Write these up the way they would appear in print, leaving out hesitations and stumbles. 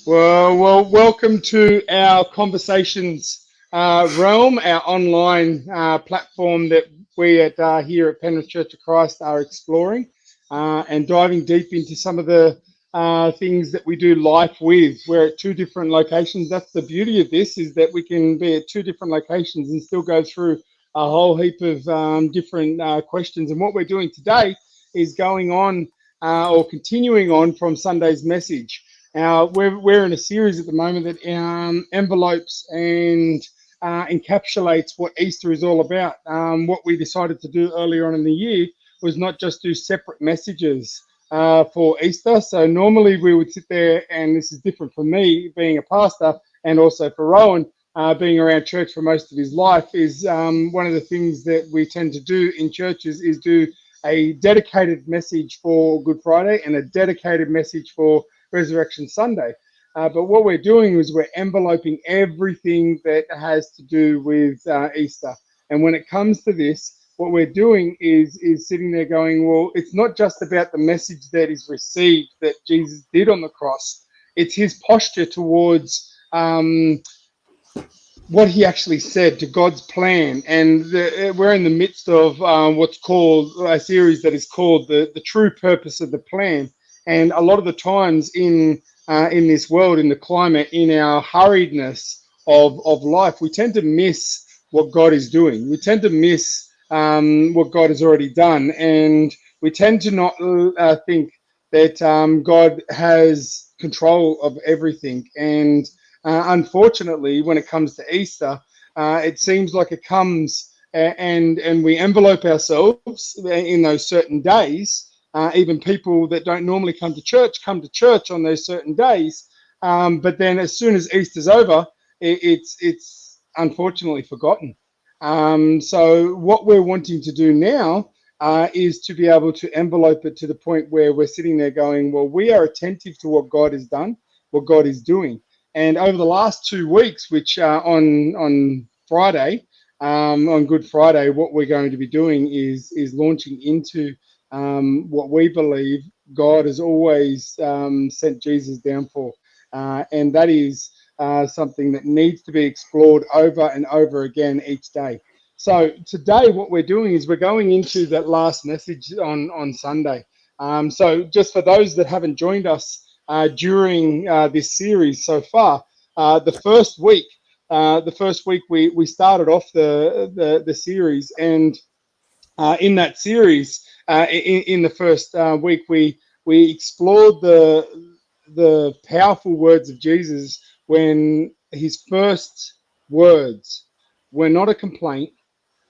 Well, welcome to our Conversations Realm, our online platform that we here at Penrith Church of Christ are exploring and diving deep into some of the things that we do life with. We're at two different locations. That's the beauty of this, is that we can be at two different locations and still go through a whole heap of different questions. And what we're doing today is going on or continuing on from Sunday's message. We're in a series at the moment that envelopes and encapsulates what Easter is all about. What we decided to do earlier on in the year was not just do separate messages for Easter. So normally we would sit there, and this is different for me being a pastor, and also for Rohan being around church for most of his life, is one of the things that we tend to do in churches is do a dedicated message for Good Friday and a dedicated message for Resurrection Sunday. But what we're doing is we're enveloping everything that has to do with Easter. And when it comes to this, what we're doing is sitting there going, well, it's not just about the message that is received that Jesus did on the cross. It's his posture towards what he actually said, to God's plan. And we're in the midst of what's called a series that is called the true purpose of the plan. And a lot of the times in this world, in the climate, in our hurriedness of life, we tend to miss what God is doing. We tend to miss what God has already done. And we tend to not think that God has control of everything. And unfortunately, when it comes to Easter, it seems like it comes and we envelope ourselves in those certain days. Even people that don't normally come to church on those certain days. But then as soon as Easter's over, it's unfortunately forgotten. So what we're wanting to do now is to be able to envelope it to the point where we're sitting there going, well, we are attentive to what God has done, what God is doing. And over the last 2 weeks, which on Friday, on Good Friday, what we're going to be doing is launching into what we believe God has always sent Jesus down for. And that is something that needs to be explored over and over again each day. So today what we're doing is we're going into that last message on Sunday. So just for those that haven't joined us during this series so far, the first week we started off the series, and in that series, in the first week, we explored the powerful words of Jesus when his first words were not a complaint,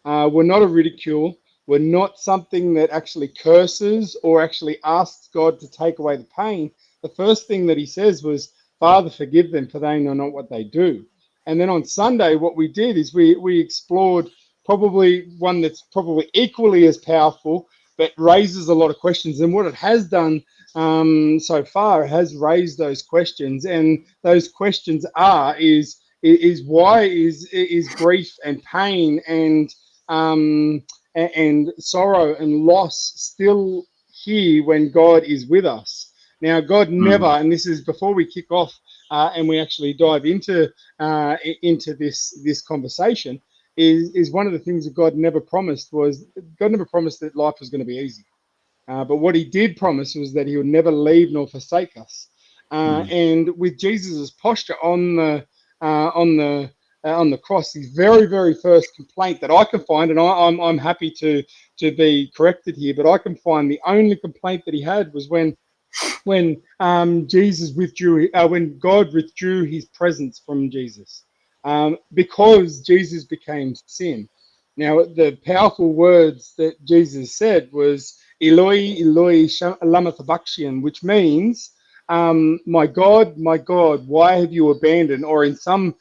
were not a ridicule, were not something that actually curses or actually asks God to take away the pain. The first thing that he says was, "Father, forgive them, for they know not what they do." And then on Sunday, what we did is we explored probably one that's probably equally as powerful, but raises a lot of questions. And what it has done so far, it has raised those questions. And those questions is why is grief and pain and sorrow and loss still here when God is with us? Now, God never, and this is before we kick off and we actually dive into this conversation, is one of the things that God never promised that life was going to be easy. But what he did promise was that he would never leave nor forsake us. And with Jesus's posture on the cross, his very, very first complaint that I can find, and I'm happy to be corrected here, but I can find the only complaint that he had was when Jesus withdrew, when God withdrew his presence from Jesus, because Jesus became sin. Now, the powerful words that Jesus said was, "Eloi, Eloi, lama sabachthani," which means, my God, why have you abandoned?" Or in some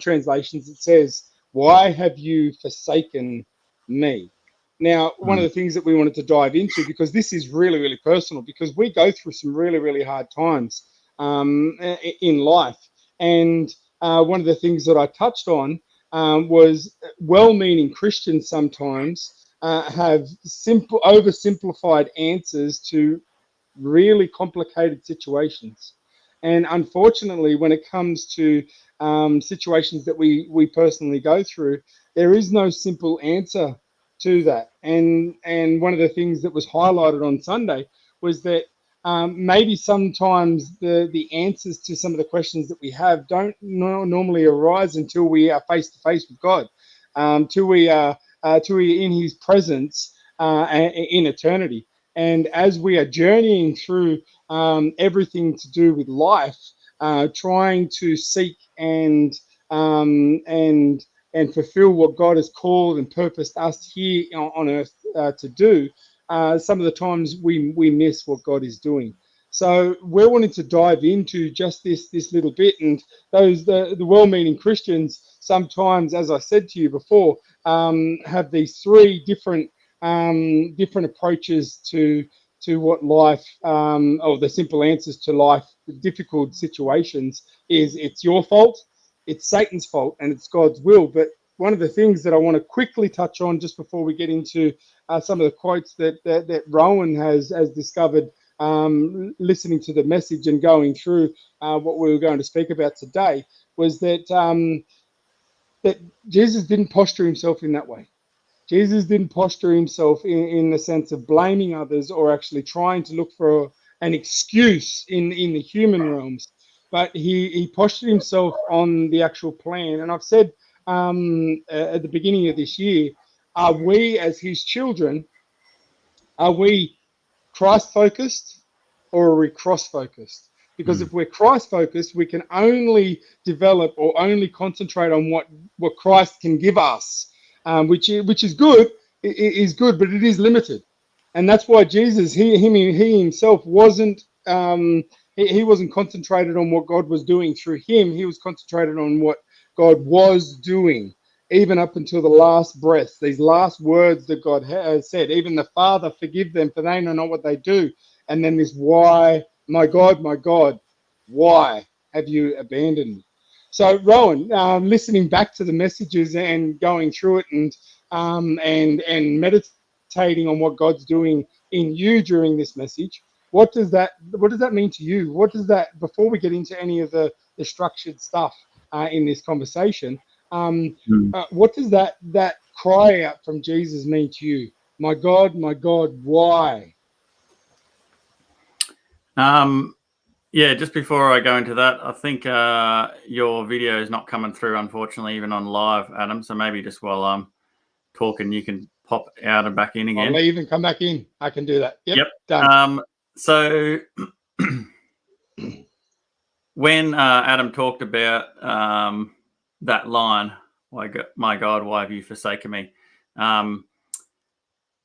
translations, it says, "Why have you forsaken me?" Now, one of the things that we wanted to dive into, because this is really, really personal, because we go through some really, really hard times in life. And one of the things that I touched on was well-meaning Christians sometimes have oversimplified answers to really complicated situations. And unfortunately, when it comes to situations that we personally go through, there is no simple answer to that. And one of the things that was highlighted on Sunday was that maybe sometimes the answers to some of the questions that we have don't normally arise until we are face to face with God, till we are in His presence in eternity. And as we are journeying through everything to do with life, trying to seek and fulfill what God has called and purposed us here on earth to do, some of the times we miss what God is doing. So we're wanting to dive into just this little bit, and the well-meaning Christians sometimes, as I said to you before, have these three different approaches to what life, or the simple answers to life, the difficult situations, is it's your fault, it's Satan's fault, and it's God's will. But one of the things that I want to quickly touch on just before we get into some of the quotes that Rohan has discovered, listening to the message and going through what we were going to speak about today, was that Jesus didn't posture himself in that way. Jesus didn't posture himself in the sense of blaming others or actually trying to look for an excuse in the human realms, but he postured himself on the actual plan. And I've said at the beginning of this year, are we as his children, are we Christ focused or are we cross focused? Because if we're Christ focused, we can only develop or only concentrate on what Christ can give us, which is good. It is good, but it is limited, and that's why Jesus, he himself wasn't. He wasn't concentrated on what God was doing through him. He was concentrated on what God was doing, even up until the last breath. These last words that God has said, even the Father, forgive them, for they know not what they do. And then this, why, my God, why have you abandoned me? So, Rohan, listening back to the messages and going through it and meditating on what God's doing in you during this message, what does that mean to you? What does that, before we get into any of the structured stuff in this conversation, what does that cry out from Jesus mean to you? My God, why? Yeah, just before I go into that, I think your video is not coming through, unfortunately, even on live, Adam. So maybe just while I'm talking, you can pop out and back in again. I'll leave and come back in. I can do that. Yep. Done. So when Adam talked about that line, my God, why have you forsaken me?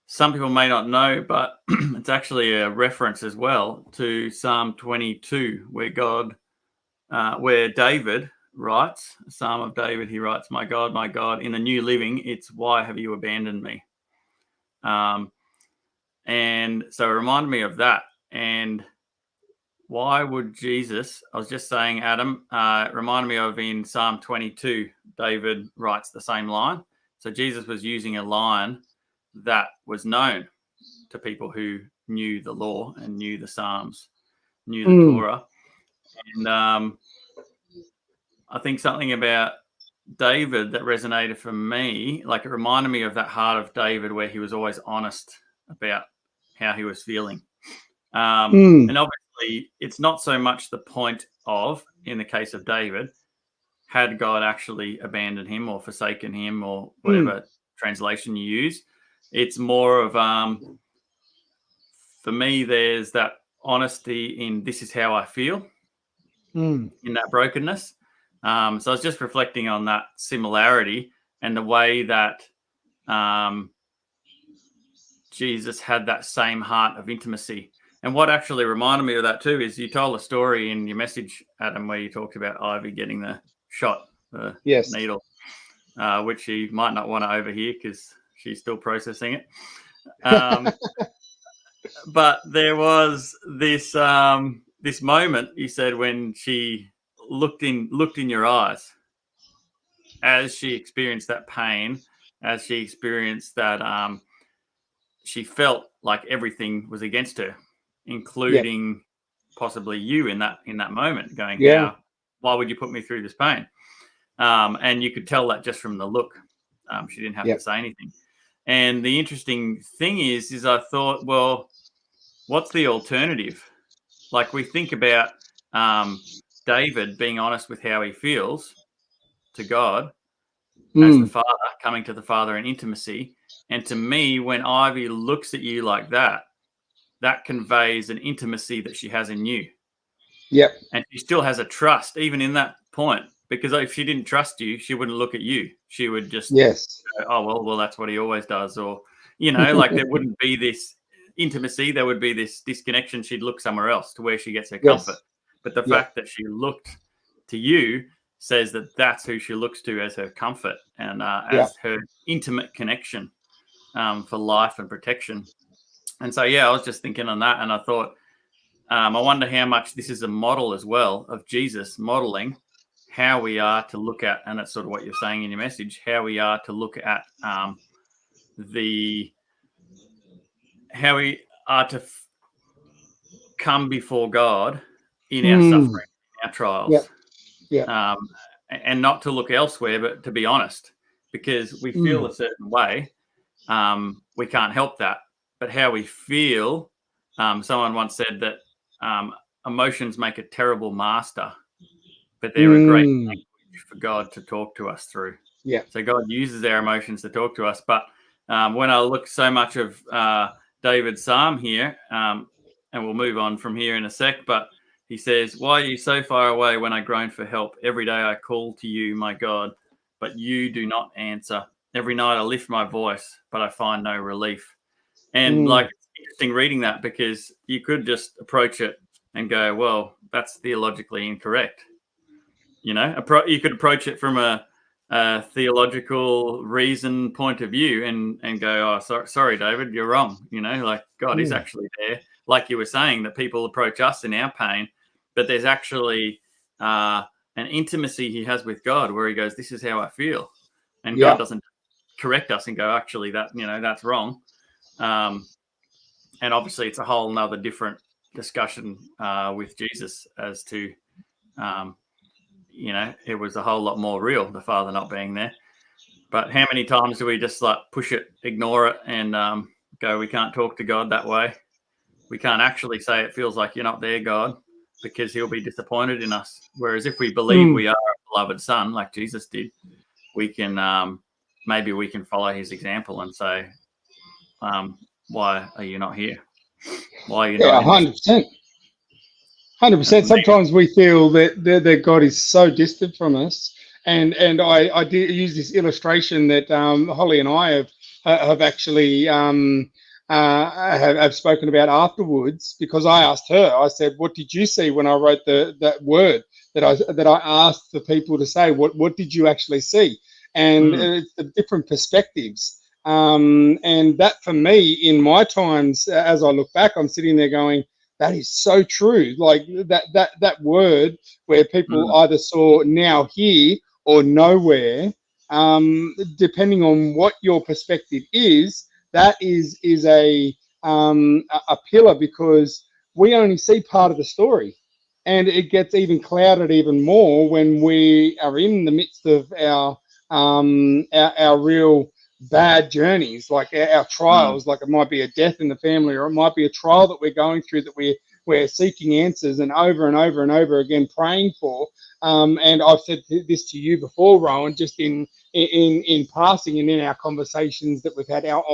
Some people may not know, but it's actually a reference as well to Psalm 22, where David writes, Psalm of David, he writes, my God, in the New Living, it's why have you abandoned me? And so it reminded me of that. And why would Jesus, I was just saying, Adam, it reminded me of in Psalm 22, David writes the same line. So Jesus was using a line that was known to people who knew the law and knew the Psalms, knew the Torah. And I think something about David that resonated for me, like it reminded me of that heart of David where he was always honest about how he was feeling. And obviously, it's not so much the point of, in the case of David, had God actually abandoned him or forsaken him or whatever translation you use. It's more of, for me, there's that honesty in this is how I feel in that brokenness. So I was just reflecting on that similarity and the way that Jesus had that same heart of intimacy. And what actually reminded me of that too is you told a story in your message, Adam, where you talked about Ivy getting the shot, the needle, which she might not want to overhear because she's still processing it. But there was this this moment, you said, when she looked in your eyes as she experienced that pain, as she experienced that she felt like everything was against her, including possibly you in that moment, going, Yeah. why would you put me through this pain? And you could tell that just from the look. She didn't have to say anything. And the interesting thing is I thought, well, what's the alternative? Like, we think about David being honest with how he feels to God as the Father, coming to the Father in intimacy. And to me, when Ivy looks at you like that, that conveys an intimacy that she has in you. Yep. And she still has a trust, even in that point, because if she didn't trust you, she wouldn't look at you. She would just go, oh, well, that's what he always does. Or, like, there wouldn't be this intimacy. There would be this disconnection. She'd look somewhere else to where she gets her comfort. But the fact that she looked to you says that that's who she looks to as her comfort and as her intimate connection for life and protection. And so, I was just thinking on that, and I thought, I wonder how much this is a model as well of Jesus modeling how we are to look at, and that's sort of what you're saying in your message, how we are to look at how we are to come before God in our suffering, in our trials. And not to look elsewhere, but to be honest, because we feel a certain way. We can't help that. But how we feel, someone once said that emotions make a terrible master, but they're a great language for God to talk to us through. So God uses our emotions to talk to us. But when I look so much of David's psalm here, and we'll move on from here in a sec, but he says, why are you so far away when I groan for help? Every day I call to you, my God, but you do not answer. Every night I lift my voice, but I find no relief. And like, it's interesting reading that, because you could just approach it and go, well, that's theologically incorrect. You could approach it from a theological reason point of view and go, oh, sorry, David, you're wrong. Like, God is actually there. Like you were saying, that people approach us in our pain, but there's actually an intimacy he has with God where he goes, this is how I feel. And God doesn't correct us and go, actually, that's wrong. And obviously it's a whole nother different discussion with Jesus as to, it was a whole lot more real, the Father not being there. But how many times do we just like push it, ignore it, and go, we can't talk to God that way? We can't actually say it feels like you're not there, God, because he'll be disappointed in us. Whereas if we believe we are a beloved son, like Jesus did, we can maybe we can follow his example and say, why are you not here? Why are you not? 100%. 100%. Sometimes we feel that God is so distant from us, and I did use this illustration that Holly and I have actually have spoken about afterwards, because I asked her. I said, "What did you see when I wrote that word that I asked the people to say? What did you actually see?" And it's the different perspectives. And that, for me, in my times, as I look back, I'm sitting there going, that is so true. Like that word where people either saw now, here, or nowhere, depending on what your perspective is, that is a pillar, because we only see part of the story, and it gets even clouded even more when we are in the midst of our real bad journeys, like our trials. Like, it might be a death in the family, or it might be a trial that we're going through, that we're seeking answers and over and over and over again praying for. And I've said this to you before, Rohan, just in passing and in our conversations that we've had out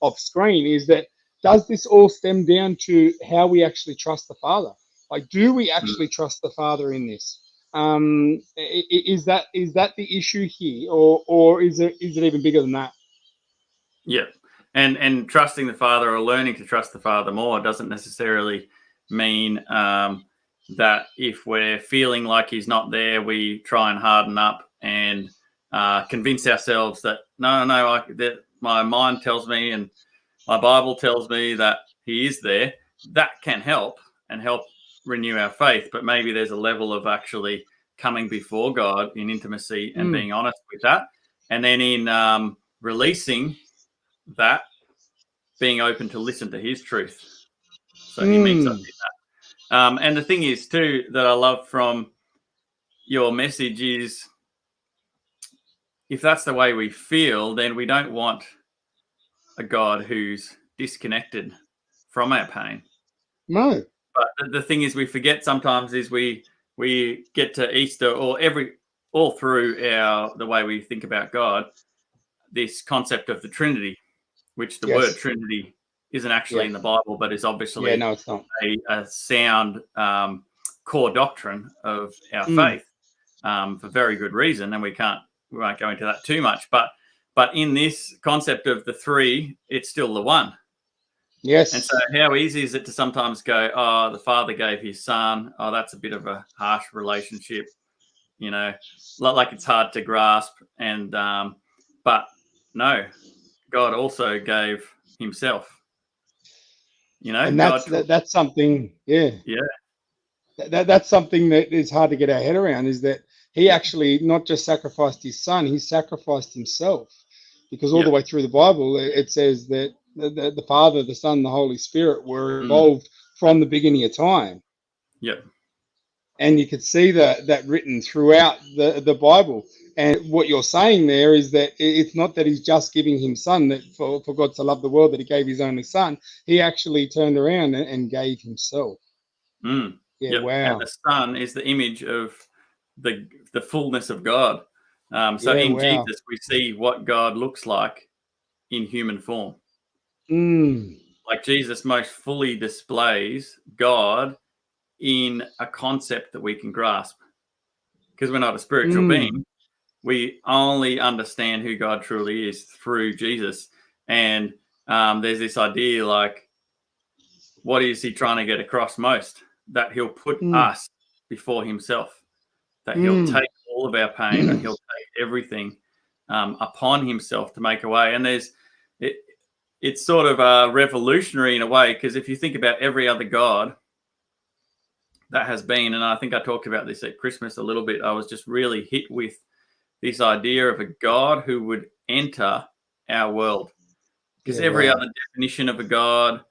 off screen, is that, does this all stem down to how we actually trust the Father? Like, do we actually trust the Father in this? Is that the issue here, or is it even bigger than that? Yeah, and trusting the Father, or learning to trust the Father more, doesn't necessarily mean that if we're feeling like he's not there, we try and harden up and convince ourselves that that my mind tells me and my Bible tells me that he is there. That can help and help renew our faith, but maybe there's a level of actually coming before God in intimacy and being honest with that, and then in releasing that, being open to listen to his truth. So he meets us in that. And the thing is, too, that I love from your message is, if that's the way we feel, then we don't want a God who's disconnected from our pain. No. But the thing is, we forget sometimes is we get to Easter or all through the way we think about God, this concept of the Trinity, which the word Yes. Trinity isn't actually Yeah. in the Bible, but is Yeah. obviously No, it's not. a sound core doctrine of our Mm. faith, for very good reason, and we won't go into that too much. But in this concept of the three, it's still the one. Yes. And so, how easy is it to sometimes go, "Oh, the Father gave His Son. Oh, that's a bit of a harsh relationship," like it's hard to grasp. And but no, God also gave Himself. And God. that's something. Yeah. Yeah. That's something that is hard to get our head around, is that he Yeah. actually not just sacrificed his son, he sacrificed himself. Because all Yeah. the way through the Bible, it says that the Father, the Son, the Holy Spirit were involved from the beginning of time. Yeah. And you could see that written throughout the Bible. And what you're saying there is that it's not that he's just giving him son, that for God to love the world that he gave his only son. He actually turned around and gave himself. Yeah, Yep. And wow. the Son is the image of the fullness of God. So Yeah, in wow. Jesus, we see what God looks like in human form. Mm, Like Jesus most fully displays God in a concept that we can grasp. Because we're not a spiritual mm, being, we only understand who God truly is through Jesus. And there's this idea, like, what is he trying to get across most? That he'll put mm, us before himself, that he'll mm. take all of our pain and he'll take everything upon himself to make a way. And it's sort of revolutionary in a way, because if you think about every other God that has been, and I think I talked about this at Christmas a little bit, I was just really hit with this idea of a God who would enter our world. Because Yeah, every wow. other definition of a God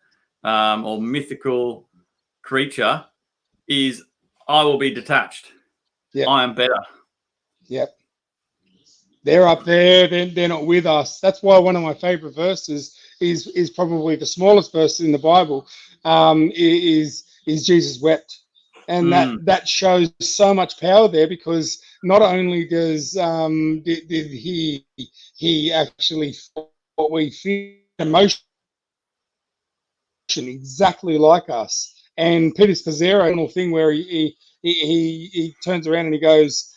or mythical creature is, I will be detached. Yep, I am better. yep. They're up there, they're not with us. That's why one of my favorite verses is probably the smallest verse in the Bible, is Jesus wept. And that shows so much power there, because not only did he actually feel what we feel, emotion exactly like us. And Peter Scazzero thing where he turns around and he goes,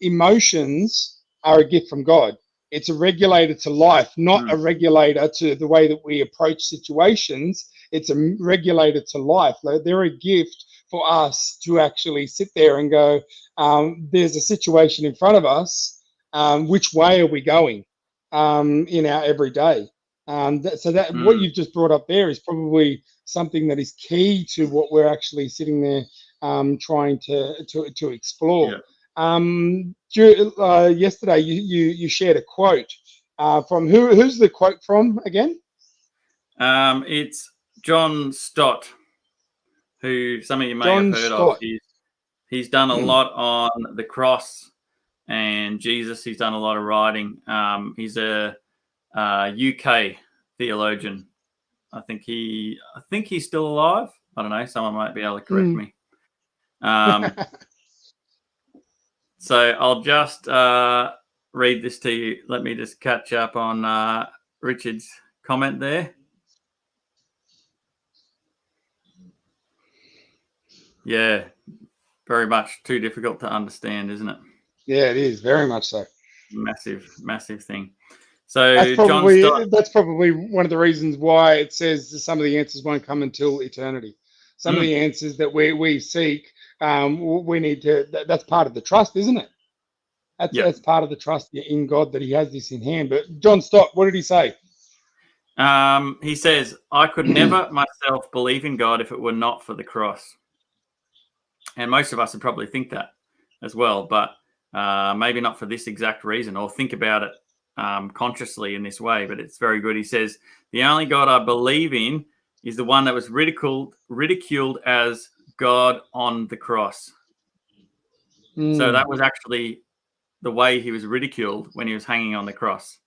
emotions are a gift from God. It's a regulator to life, not a regulator to the way that we approach situations. It's a regulator to life. They're a gift for us to actually sit there and go, there's a situation in front of us. Which way are we going in our everyday? What you've just brought up there is probably something that is key to what we're actually sitting there trying to explore. Yeah. Yesterday, you shared a quote from who's the quote from again? It's John Stott, who some of you may have John heard of. Stott. He's done a lot on the cross and Jesus. He's done a lot of writing. He's a UK theologian. I think he's still alive. I don't know. Someone might be able to correct me. So I'll just read this to you. Let me just catch up on Richard's comment there. Yeah, very much too difficult to understand, isn't it? Yeah, it is very much so. Massive, massive thing. So that's probably one of the reasons why it says some of the answers won't come until eternity. Some of the answers that we seek, we need to. That's part of the trust, isn't it? That's part of the trust in God, that He has this in hand. But John Stott, what did he say? He says, "I could never myself believe in God if it were not for the cross." And most of us would probably think that as well, but maybe not for this exact reason, or think about it consciously in this way. But it's very good. He says, "The only God I believe in is the one that was ridiculed as God on the cross. So that was actually the way he was ridiculed when he was hanging on the cross.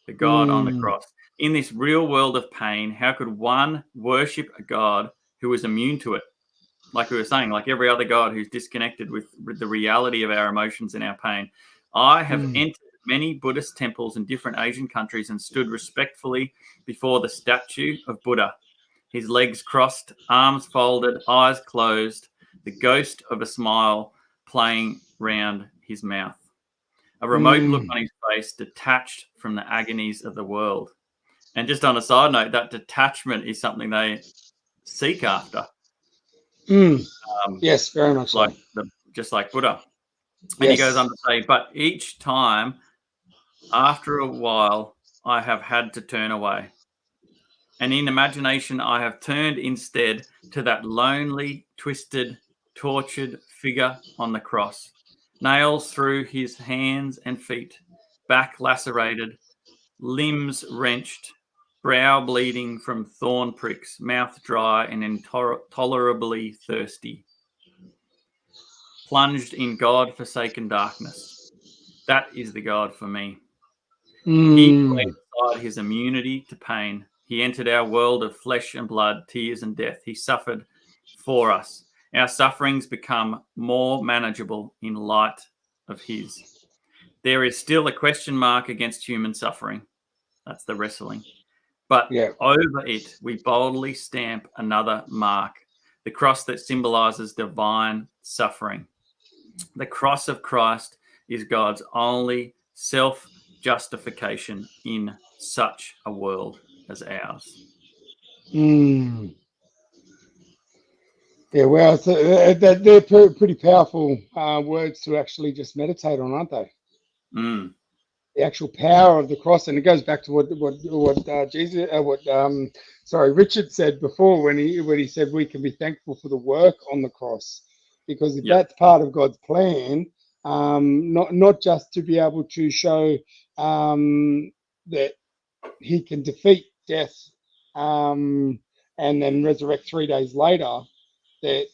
The God on the cross. In this real world of pain, how could one worship a God who is immune to it? Like we were saying, like every other God who's disconnected with the reality of our emotions and our pain. I have entered many Buddhist temples in different Asian countries and stood respectfully before the statue of Buddha. His legs crossed, arms folded, eyes closed, the ghost of a smile playing round his mouth. A remote look on his face, detached from the agonies of the world. And just on a side note, that detachment is something they seek after. Yes, very much like so. Just like Buddha. And he goes on to say, but each time, after a while, I have had to turn away. And in imagination, I have turned instead to that lonely, twisted, tortured figure on the cross. Nails through his hands and feet, back lacerated, limbs wrenched, brow bleeding from thorn pricks, mouth dry and intolerably thirsty. Plunged in God-forsaken darkness. That is the God for me. He laid aside his immunity to pain. He entered our world of flesh and blood, tears and death. He suffered for us. Our sufferings become more manageable in light of his. There is still a question mark against human suffering. That's the wrestling. But over it, we boldly stamp another mark, the cross that symbolizes divine suffering. The cross of Christ is God's only self-justification in such a world as ours. Yeah, well, they're pretty powerful words to actually just meditate on, aren't they? The actual power of the cross, and it goes back to what Richard said before when he said we can be thankful for the work on the cross, because if that's part of God's plan, not just to be able to show that he can defeat death and then resurrect 3 days later, that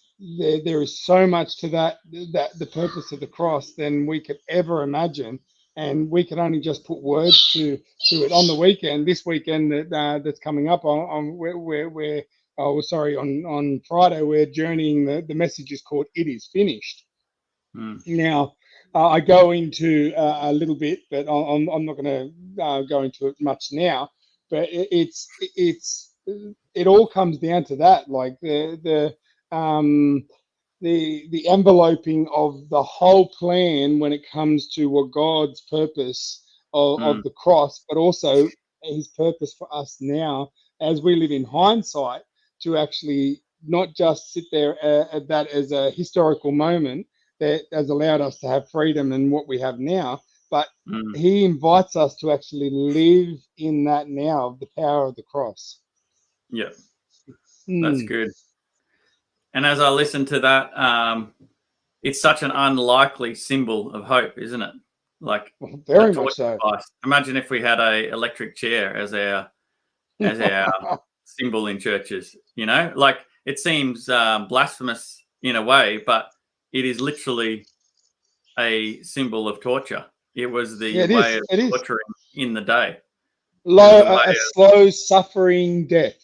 there is so much to that the purpose of the cross than we could ever imagine. And we can only just put words to it on the weekend. This weekend that's coming up on Friday, we're journeying. The message is called "It is finished." Now, I go into a little bit, but I'm not going to go into it much now. But it all comes down to that, like the enveloping of the whole plan when it comes to what God's purpose of the cross, but also his purpose for us now as we live in hindsight, to actually not just sit there at that as a historical moment that has allowed us to have freedom and what we have now, but he invites us to actually live in that now of the power of the cross. Yeah, that's good. And as I listen to that, it's such an unlikely symbol of hope, isn't it? Like very much so. Device. Imagine if we had a electric chair as our symbol in churches. You know, like it seems blasphemous in a way, but it is literally a symbol of torture. It was the way of torturing in the day. A slow suffering death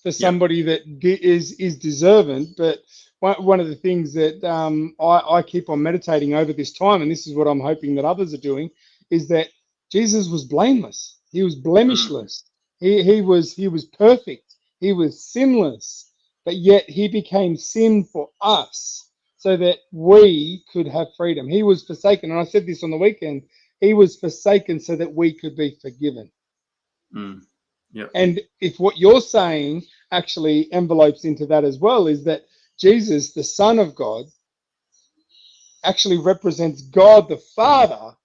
for somebody that is deserving. But one of the things that I keep on meditating over this time, and this is what I'm hoping that others are doing, is that Jesus was blameless. He was blemishless. He was perfect. He was sinless. But yet he became sin for us so that we could have freedom. He was forsaken. And I said this on the weekend. He was forsaken so that we could be forgiven. And if what you're saying actually envelopes into that as well, is that Jesus, the Son of God, actually represents God the Father,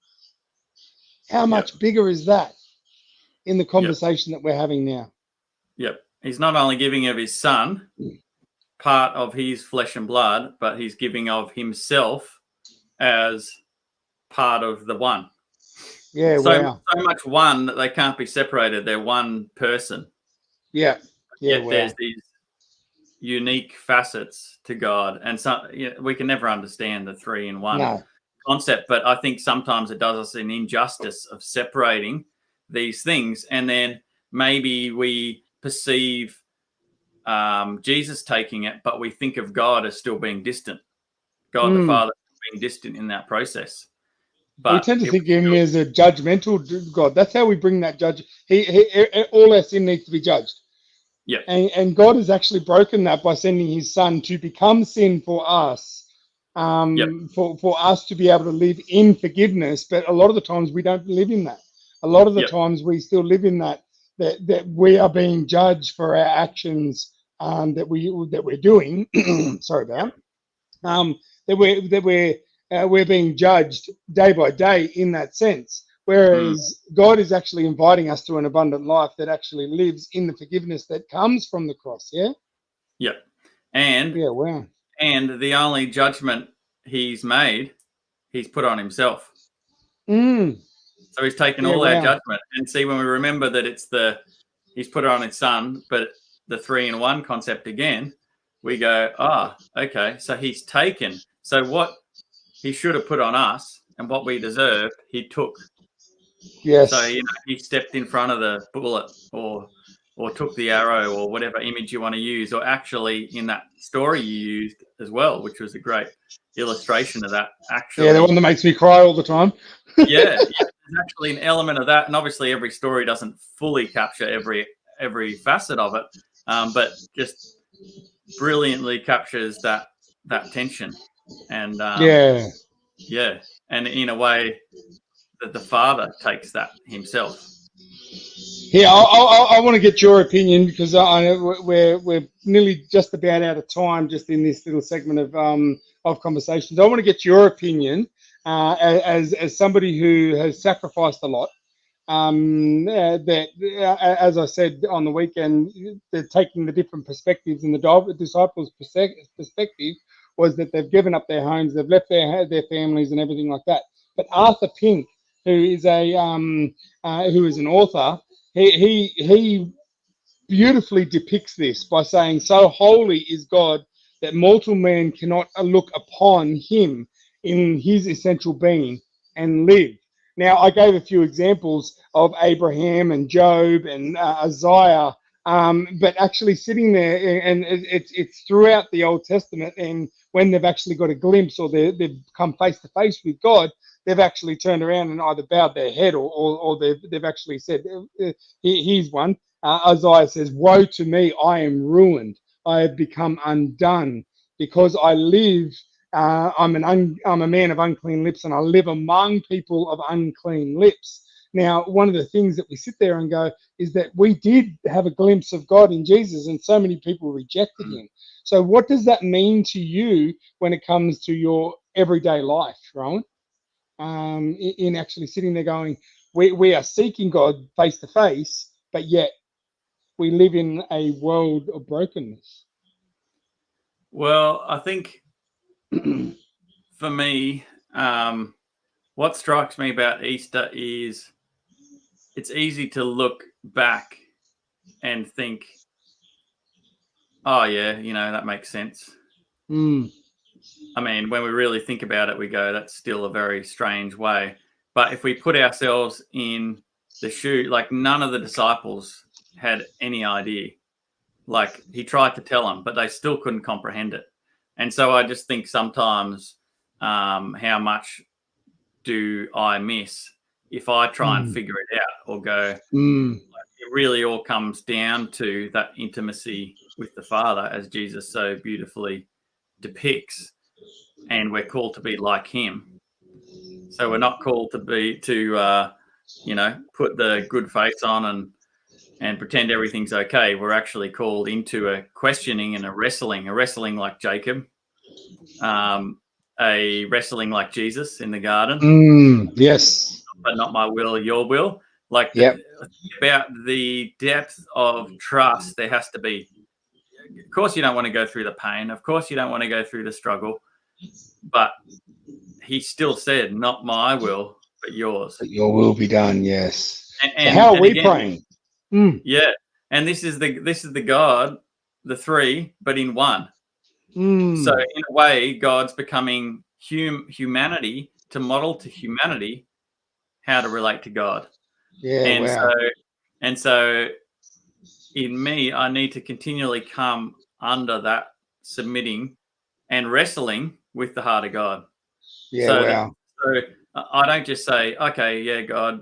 how much bigger is that in the conversation that we're having now? He's not only giving of his Son, part of his flesh and blood, but he's giving of himself as part of the one. So much one that they can't be separated. They're one person. There's unique facets to God, and we can never understand the 3 in 1 concept, but I think sometimes it does us an injustice of separating these things, and then maybe we perceive Jesus taking it, but we think of God as still being distant. God the Father being distant in that process. But we tend to think of him as a judgmental God. That's how we bring that judge. All our sin needs to be judged. Yeah. And God has actually broken that by sending his son to become sin for us, for us to be able to live in forgiveness. But a lot of the times we don't live in that. A lot of the times we still live in that we are being judged for our actions that we're doing. Sorry about that. We're being judged day by day in that sense. Whereas God is actually inviting us to an abundant life that actually lives in the forgiveness that comes from the cross. Yeah. Yeah. And wow. And the only judgment he's made, he's put on himself. So he's taken all our judgment. And see, when we remember that he's put it on his son, but the 3 in 1 concept again, we go, okay. So he's taken. So what he should have put on us and what we deserved, he took. Yes. So he stepped in front of the bullet, or took the arrow, or whatever image you want to use, or actually in that story you used as well, which was a great illustration of that. Actually, the one that makes me cry all the time. There's actually an element of that, and obviously every story doesn't fully capture every facet of it, but just brilliantly captures that tension, and and in a way that the Father takes that himself. Yeah, I want to get your opinion, because we're nearly just about out of time just in this little segment of conversations. I want to get your opinion as somebody who has sacrificed a lot. As I said on the weekend, they're taking the different perspectives, and the disciples' perspective was that they've given up their homes, they've left their families and everything like that. But Arthur Pink, who is an author, he beautifully depicts this by saying, "So holy is God that mortal man cannot look upon him in his essential being and live." Now, I gave a few examples of Abraham and Job and Isaiah, but actually sitting there, and it's throughout the Old Testament, and when they've actually got a glimpse, or they've come face to face with God, they've actually turned around and either bowed their head, or they've actually said, here's one. Isaiah says, "Woe to me, I am ruined. I have become undone, because I live, I'm a man of unclean lips, and I live among people of unclean lips." Now, one of the things that we sit there and go is that we did have a glimpse of God in Jesus, and so many people rejected him. So what does that mean to you when it comes to your everyday life, Rohan? In actually sitting there going, we are seeking God face to face, but yet we live in a world of brokenness. Well, I think for me, what strikes me about Easter is it's easy to look back and think, oh yeah, that makes sense. I mean, when we really think about it, we go, that's still a very strange way. But if we put ourselves in the shoe, like none of the disciples had any idea. Like, he tried to tell them, but they still couldn't comprehend it. And so I just think sometimes how much do I miss if I try and figure it out, or go, it really all comes down to that intimacy with the Father, as Jesus so beautifully depicts, and we're called to be like him. So we're not called to put the good face on and pretend everything's okay. We're actually called into a questioning and a wrestling like Jacob, a wrestling like Jesus in the garden. Yes. But not my will, your will. Like, about the depth of trust there has to be. Of course, you don't want to go through the pain. Of course, you don't want to go through the struggle. But he still said, not my will, but yours. But your will be done, yes. And so how are we praying? Yeah. And this is the God the three, but in one. So in a way, God's becoming humanity to model to humanity how to relate to God. Yeah, And so in me, I need to continually come under that submitting and wrestling with the heart of God. Yeah, So I don't just say, okay, yeah, God,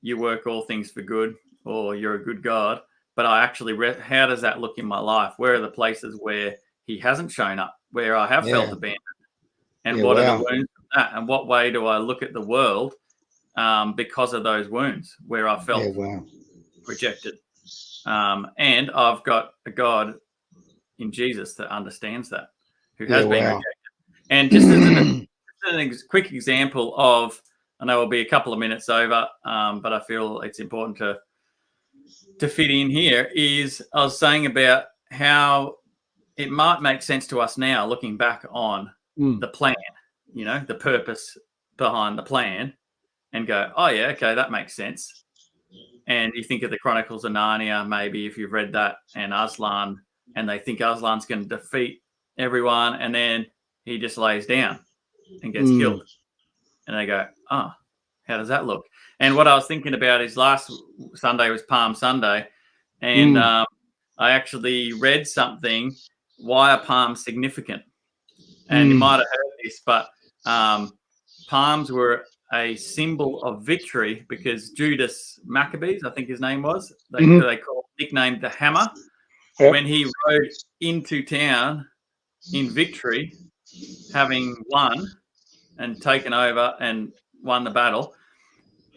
you work all things for good, or you're a good God. But I actually, how does that look in my life? Where are the places where he hasn't shown up, where I have felt abandoned? And what are the wounds from that? And what way do I look at the world because of those wounds where I felt rejected? And I've got a God in Jesus that understands that, who has been rejected. And just as a quick example of, I know we'll be a couple of minutes over, but I feel it's important to fit in here, is I was saying about how it might make sense to us now, looking back on the plan, the purpose behind the plan, and go, oh yeah, okay, that makes sense. And you think of the Chronicles of Narnia, maybe if you've read that, and Aslan, and they think Aslan's going to defeat everyone, and then he just lays down and gets killed. And they go, oh, how does that look? And what I was thinking about is last Sunday was Palm Sunday, and I actually read something, why are palms significant? And you might have heard this, but palms were a symbol of victory because Judas Maccabees, I think his name was, they nicknamed the Hammer. Yep. When he rode into town in victory, having won and taken over and won the battle,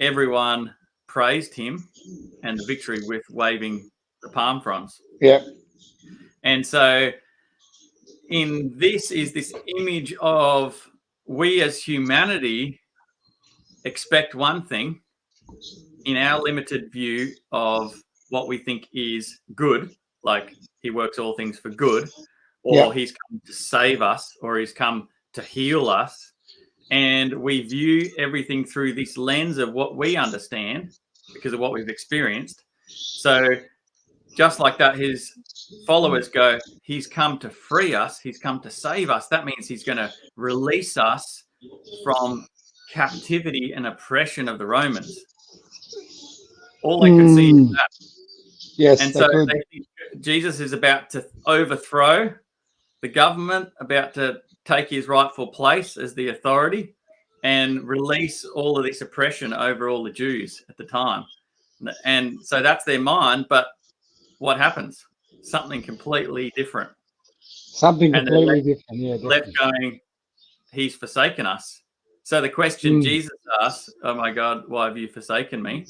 everyone praised him and the victory with waving the palm fronds. Yeah. And so in this is this image of we as humanity expect one thing in our limited view of what we think is good, like he works all things for good, or he's come to save us, or he's come to heal us. And we view everything through this lens of what we understand because of what we've experienced. So just like that, his followers go, he's come to free us. He's come to save us. That means he's going to release us from captivity and oppression of the Romans. All they could see is that. Yes, and so they think Jesus is about to overthrow the government, about to take his rightful place as the authority and release all of this oppression over all the Jews at the time. And so that's their mind. But what happens? Something completely different. Something completely different. Yeah, left going, he's forsaken us. So the question Jesus asked, oh my God, why have you forsaken me?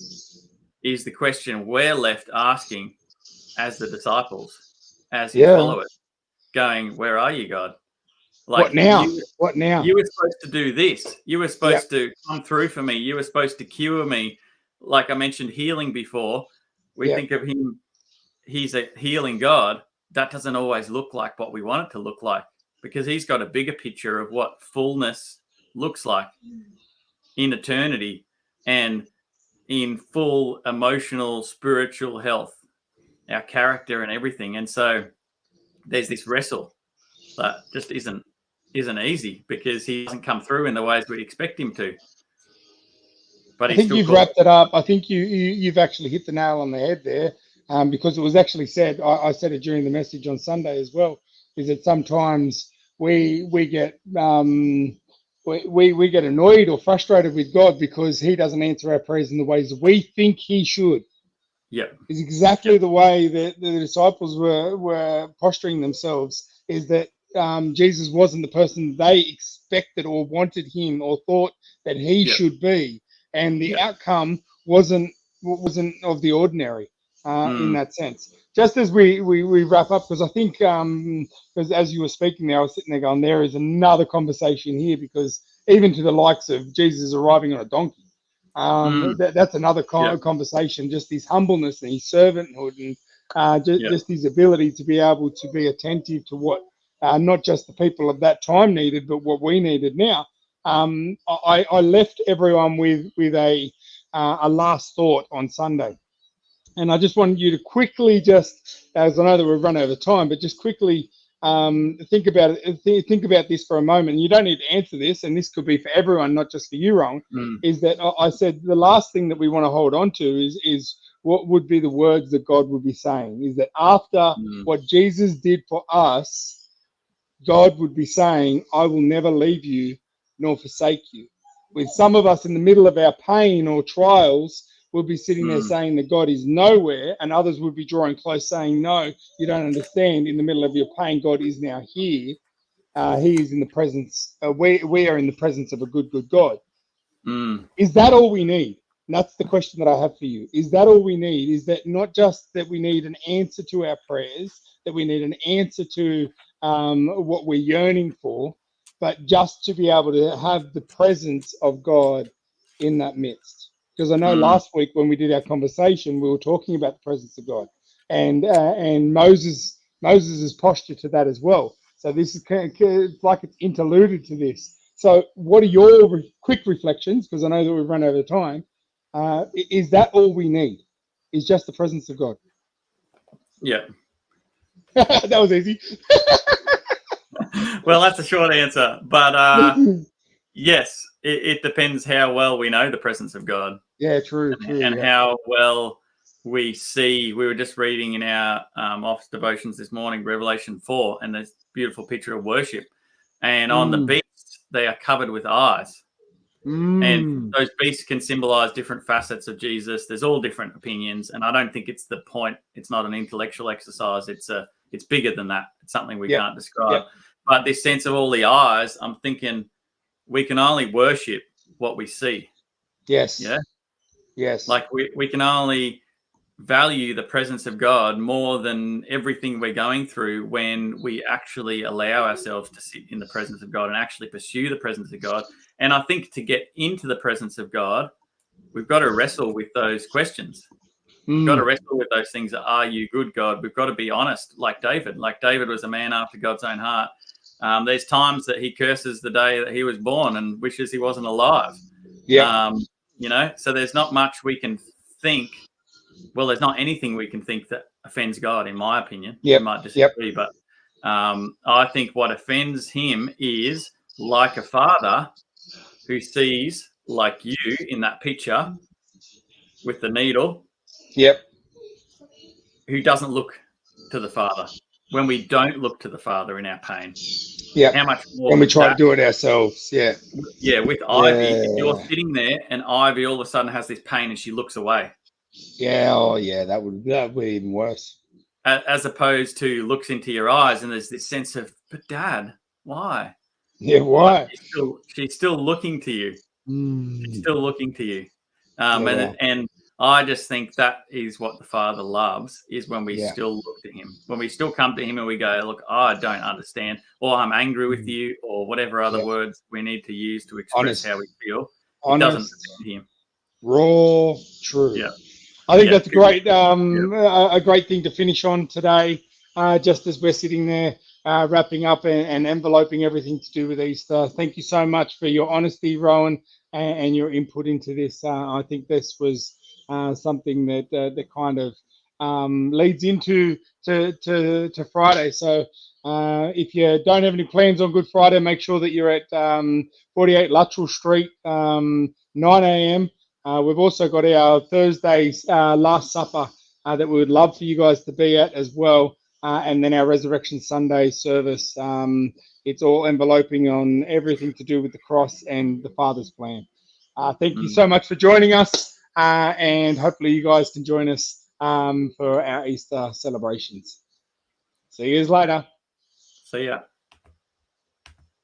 Is the question we're left asking as the disciples, as his followers, going, where are you, God? Like, what now? What now? You were supposed to do this. You were supposed to come through for me. You were supposed to cure me. Like I mentioned healing before. We think of him, he's a healing God. That doesn't always look like what we want it to look like, because he's got a bigger picture of what fullness looks like in eternity and in full emotional, spiritual health, our character and everything. And so there's this wrestle that just isn't easy because he doesn't come through in the ways we expect him to. But I think you've wrapped it up. I think you've actually hit the nail on the head there, because it was actually said, I said it during the message on Sunday as well, is that sometimes we get we get annoyed or frustrated with God because he doesn't answer our prayers in the ways we think he should. Yeah, it's exactly the way that the disciples were posturing themselves, is that Jesus wasn't the person they expected or wanted him or thought that he should be, and the outcome wasn't of the ordinary in that sense. Just as we wrap up, because I think because as you were speaking there, I was sitting there going, there is another conversation here, because even to the likes of Jesus arriving on a donkey, that's another conversation. Just his humbleness and his servanthood, and just his ability to be able to be attentive to what not just the people of that time needed, but what we needed now. I left everyone with a last thought on Sunday, And I just want you to quickly, just as I know that we've run over time, but just quickly think about it. Think about this for a moment. You don't need to answer this, and this could be for everyone, not just for you, Ron. Is that I said the last thing that we want to hold on to is what would be the words that God would be saying? Is that after what Jesus did for us, God would be saying, "I will never leave you nor forsake you." With some of us in the middle of our pain or trials, we'll be sitting there saying that God is nowhere, and others would be drawing close saying, "No, you don't understand. In the middle of your pain, God is now here. He is in the presence. We are in the presence of a good God." Is that all we need? And that's the question that I have for you. Is that all we need? Is that not just that we need an answer to our prayers, that we need an answer to what we're yearning for, but just to be able to have the presence of God in that midst? Because I know last week when we did our conversation, we were talking about the presence of God, and Moses's posture to that as well. So this is like it's interluded to this. So what are your quick reflections? Because I know that we've run over time. Is that all we need? Is just the presence of God? Yeah. That was easy. Well, that's a short answer. But yes, it depends how well we know the presence of God. Yeah, true. And Yeah. how well we see. We were just reading in our office devotions this morning, Revelation 4, and this beautiful picture of worship. And on the beasts, they are covered with eyes. And those beasts can symbolize different facets of Jesus. There's all different opinions, and I don't think it's the point. It's not an intellectual exercise. It's bigger than that. It's something we can't describe. But this sense of all the eyes, I'm thinking we can only worship what we see. Yes. Yeah. Yes. Like we can only value the presence of God more than everything we're going through when we actually allow ourselves to sit in the presence of God and actually pursue the presence of God. And I think to get into the presence of God, we've got to wrestle with those questions. We've got to wrestle with those things. Are you good, God? We've got to be honest, like David. Like David was a man after God's own heart. There's times that he curses the day that he was born and wishes he wasn't alive. Yeah. So there's not much we can think. Well, there's not anything we can think that offends God, in my opinion. You might disagree, but I think what offends him is like a father who sees, like you in that picture with the needle, who doesn't look to the Father. When we don't look to the Father in our pain, how much more when we try to do it ourselves? With Ivy, if you're sitting there and Ivy all of a sudden has this pain and she looks away. That would be even worse. As opposed to looks into your eyes and there's this sense of, but Dad, why? Yeah, why? She's still looking to you. She's still looking to you. And I just think that is what the Father loves, is when we still look to him. When we still come to him and we go, look, I don't understand, or I'm angry with you, or whatever other words we need to use to express how we feel. It doesn't offend him. Raw, true. Yeah. I think that's great. A great thing to finish on today, just as we're sitting there wrapping up and enveloping everything to do with Easter. Thank you so much for your honesty, Rohan, and your input into this. I think this was something that kind of leads into to Friday. So if you don't have any plans on Good Friday, make sure that you're at 48 Luttrell Street, 9 a.m. We've also got our Thursday's Last Supper that we would love for you guys to be at as well. And then our Resurrection Sunday service. It's all enveloping on everything to do with the cross and the Father's plan. Thank you so much for joining us. And hopefully you guys can join us for our Easter celebrations. See you guys later. See ya.